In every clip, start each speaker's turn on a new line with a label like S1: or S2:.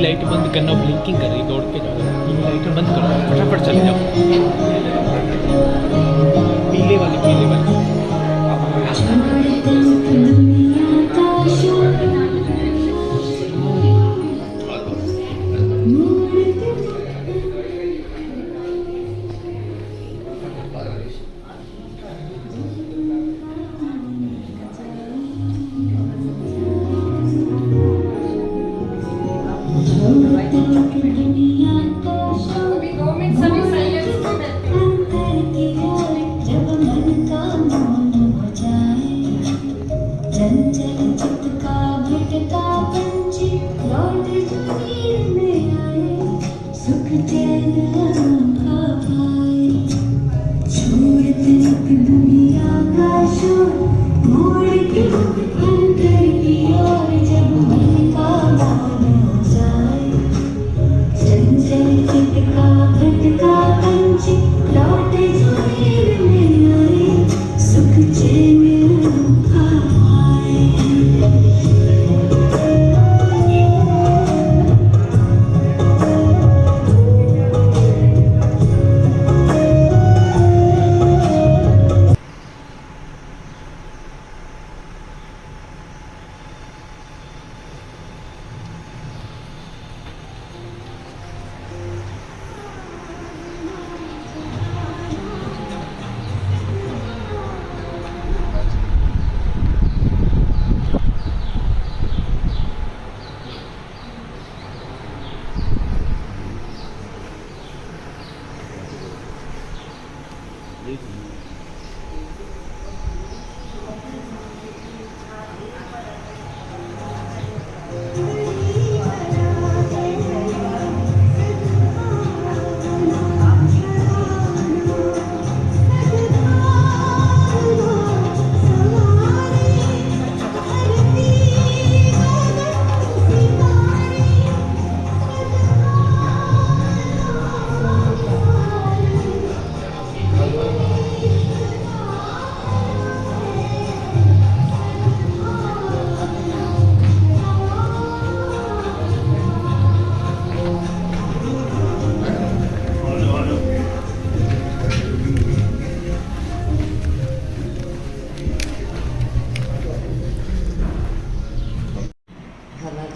S1: Light बंद करना, blinking कर रही है, दौड़ के जाओ, लाइट बंद करो, फटाफट चले जाओ। पीले वाली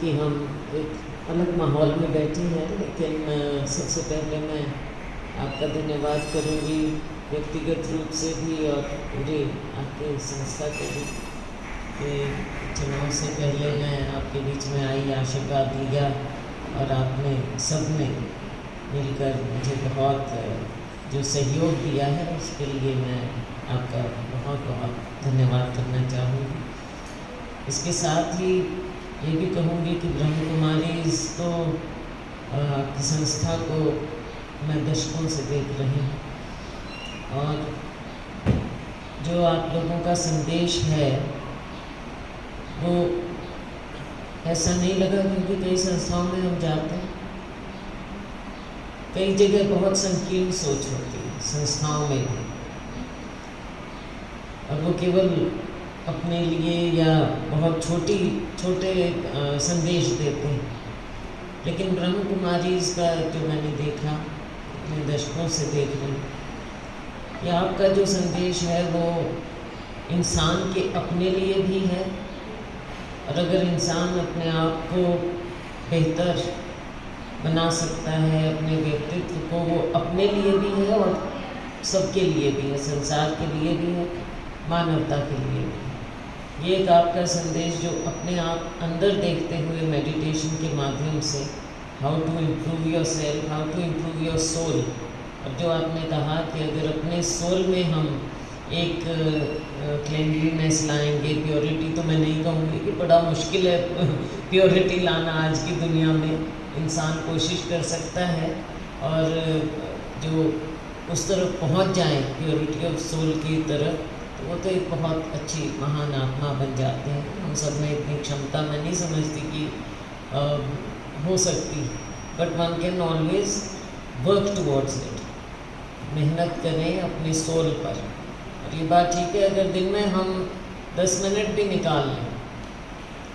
S2: कि हम एक अलग माहौल में बैठे हैं, लेकिन सबसे पहले मैं आपका धन्यवाद करूंगी व्यक्तिगत रूप से भी और पूरे आपके संस्था के भी कि चुनाव से पहले मैं आपके बीच में आई, आशीर्वाद लिया और आपने सबने मिलकर मुझे बहुत जो सहयोग दिया है उसके लिए मैं आपका बहुत बहुत धन्यवाद करना चाहूँगी। इसके साथ ही ये भी कहूँगी कि ब्रह्म कुमारी तो आपकी संस्था को मैं दशकों से देख रही हूँ और जो आप लोगों का संदेश है वो ऐसा नहीं लगा, क्योंकि कई संस्थाओं में हम जाते हैं, कई जगह बहुत संकीर्ण सोच होती है संस्थाओं में भी, और वो केवल अपने लिए या बहुत छोटे संदेश देते हैं। लेकिन ब्रह्म कुमारी का जो मैंने देखा, मैं दशकों से देख रही हूँ, कि आपका जो संदेश है वो इंसान के अपने लिए भी है, और अगर इंसान अपने आप को बेहतर बना सकता है, अपने व्यक्तित्व को, वो अपने लिए भी है और सबके लिए भी है, संसार के लिए भी है, मानवता के लिए भी है। ये एक आपका संदेश जो अपने आप अंदर देखते हुए मेडिटेशन के माध्यम से how to improve yourself, how to improve your soul, और जो आपने कहा कि अगर अपने सोल में हम एक क्लेंडलीनेस लाएंगे, प्योरिटी, तो मैं नहीं कहूँगी कि बड़ा मुश्किल है प्योरिटी लाना आज की दुनिया में, इंसान कोशिश कर सकता है, और जो उस तरफ पहुंच जाए प्योरिटी ऑफ सोल की तरफ, तो वो तो एक बहुत अच्छी महान आत्मा बन जाते हैं। हम सब में इतनी क्षमता मैं नहीं समझती कि हो सकती, but one can always work towards it. मेहनत करें अपने सोल पर, और ये बात ठीक है अगर दिन में हम 10 मिनट भी निकाल लें,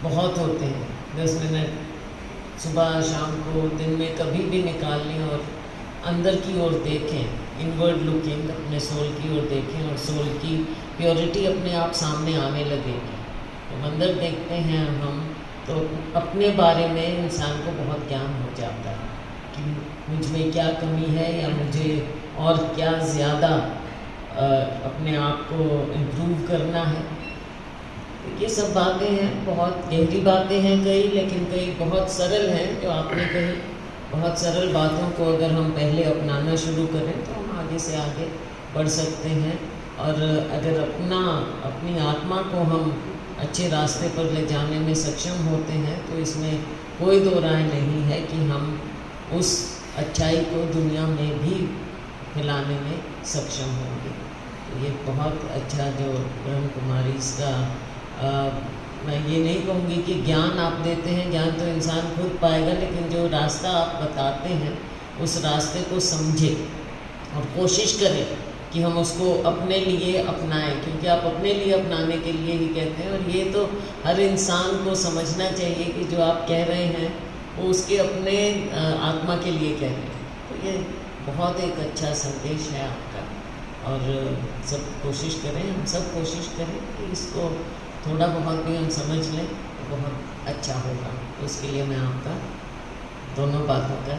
S2: बहुत होते हैं 10 मिनट, सुबह शाम को, दिन में कभी भी निकाल लें और अंदर की ओर देखें, इनवर्ड लुकिंग, अपने सोल की ओर देखें, और सोल की प्योरिटी अपने आप सामने आने लगेगी। तो अंदर देखते हैं हम, तो अपने बारे में इंसान को बहुत ज्ञान हो जाता है कि मुझ में क्या कमी है, या मुझे और क्या ज़्यादा अपने आप को इम्प्रूव करना है। ये सब बातें हैं, बहुत गहरी बातें हैं कई, लेकिन कई बहुत सरल हैं जो आपने कही। बहुत सरल बातों को अगर हम पहले अपनाना शुरू करें तो हम आगे से आगे बढ़ सकते हैं, और अगर अपनी आत्मा को हम अच्छे रास्ते पर ले जाने में सक्षम होते हैं तो इसमें कोई दो राय नहीं है कि हम उस अच्छाई को दुनिया में भी फैलाने में सक्षम होंगे। तो ये बहुत अच्छा जो ब्रह्म कुमारी इसका मैं ये नहीं कहूँगी कि ज्ञान आप देते हैं, ज्ञान तो इंसान खुद पाएगा, लेकिन जो रास्ता आप बताते हैं उस रास्ते को समझे और कोशिश करें कि हम उसको अपने लिए अपनाएं, क्योंकि आप अपने लिए अपनाने के लिए ही कहते हैं, और ये तो हर इंसान को समझना चाहिए कि जो आप कह रहे हैं वो उसके अपने आत्मा के लिए कह रहे हैं। तो ये बहुत एक अच्छा संदेश है आपका, और सब कोशिश करें, हम सब कोशिश करें कि इसको थोड़ा बहुत भी हम समझ लें तो बहुत अच्छा होगा। तो इसके लिए मैं आपका दोनों बातों का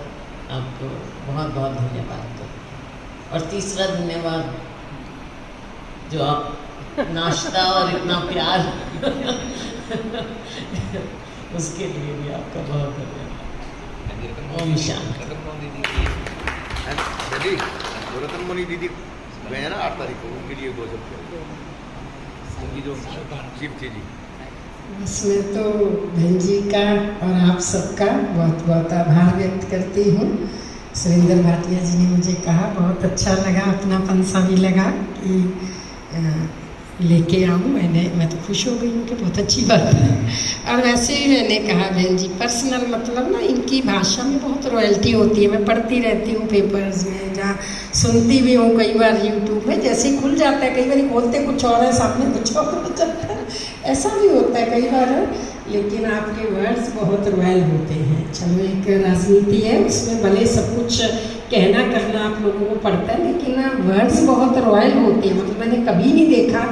S2: आपको बहुत बहुत धन्यवाद दूँ। और तीसरा धन्यवाद जो आप नाश्ता और इतना प्यार उसके लिए भी आपका बहुत धन्यवाद। ओम शांति।
S3: रतन मणि दीदी गए हैं ना 8 तारीख को, उनके लिए 2 शब्द जी।
S4: इसमें तो बहन जी का और आप सबका बहुत बहुत आभार व्यक्त करती हूँ। सुरेंद्र भाटिया जी ने मुझे कहा, बहुत अच्छा लगा, अपनापन सा भी लगा कि लेके आऊँ। मैं तो खुश हो गई हूँ कि बहुत अच्छी बात है। और वैसे ही मैंने कहा बहन जी पर्सनल, मतलब ना इनकी भाषा में बहुत रॉयल्टी होती है। मैं पढ़ती रहती हूँ पेपर्स में, जहाँ सुनती भी हूँ, कई बार यूट्यूब में जैसे खुल जाता है, कई बार खोलते कुछ और है, सामने कुछ और हो जाता है, ऐसा भी होता है कई बार। लेकिन आपके वर्ड्स बहुत रॉयल होते हैं। चलो एक राजनीति है, उसमें भले सब कुछ कहना करना आप लोगों को पड़ता है, लेकिन वर्ड्स बहुत रॉयल होते हैं। मतलब मैंने कभी नहीं देखा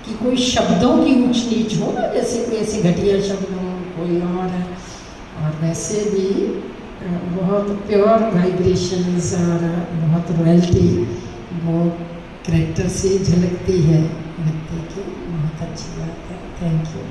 S4: कि कोई शब्दों की ऊंच नीच हो ना, जैसे कोई ऐसे घटिया शब्द हो कोई और वैसे भी बहुत प्योर वाइब्रेशंस और बहुत रॉयल्टी वो कैरेक्टर से झलकती है व्यक्ति की। बहुत अच्छी बात है। Thank you.